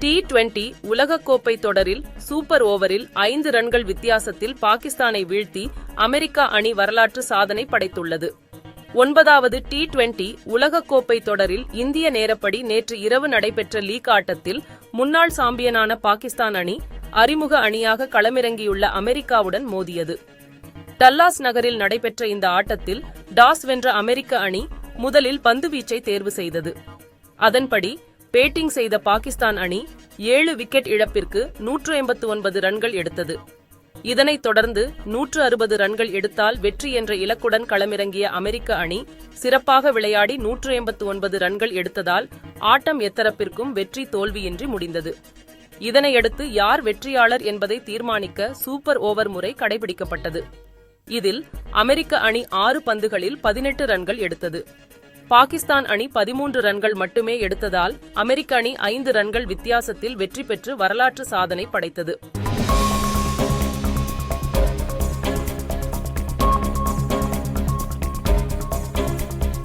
T20 உலகக்கோப்பை தொடரில் super ஓவரில் 5 ரன்கள் வித்தியாசத்தில் பாகிஸ்தானை வீழ்த்தி அமெரிக்கா அணி வரலாற்று சாதனை படைத்துள்ளது. 9வது T20 உலகக்கோப்பை தொடரில் இந்திய நேரப்படி நேற்று இரவு நடைபெற்ற லீக் ஆட்டத்தில் முன்னாள் சாம்பியனான பாகிஸ்தான் அணி அறிமுக அணியாக களமிறங்கியுள்ள அமெரிக்காவுடன் மோதியது. டல்லாஸ் நகரில் நடைபெற்ற இந்த ஆட்டத்தில் டாஸ் வென்ற அமெரிக்க அணி முதலில் பந்துவீச்சை தேர்வு செய்தது. அதன்படி பேட்டிங் செய்த பாகிஸ்தான் அணி 7 விக்கெட் இழப்பிற்கு 189 ரன்கள் எடுத்தது. இதனைத் தொடர்ந்து 160 ரன்கள் எடுத்தால் வெற்றி என்ற இலக்குடன் களமிறங்கிய அமெரிக்க அணி சிறப்பாக விளையாடி 189 ரன்கள் எடுத்ததால் ஆட்டம் எத்தரப்பிற்கும் வெற்றி தோல்வியின்றி முடிந்தது. இதனையடுத்து யார் வெற்றியாளர் என்பதை தீர்மானிக்க சூப்பர் ஓவர் முறை கடைபிடிக்கப்பட்டது. இதில் அமெரிக்க அணி 6 பந்துகளில் 18 ரன்கள் எடுத்தது. பாகிஸ்தான் அணி 13 ரன்கள் மட்டுமே எடுத்ததால் அமெரிக்க அணி 5 ரன்கள் வித்தியாசத்தில் வெற்றி பெற்று வரலாற்று சாதனை படைத்தது.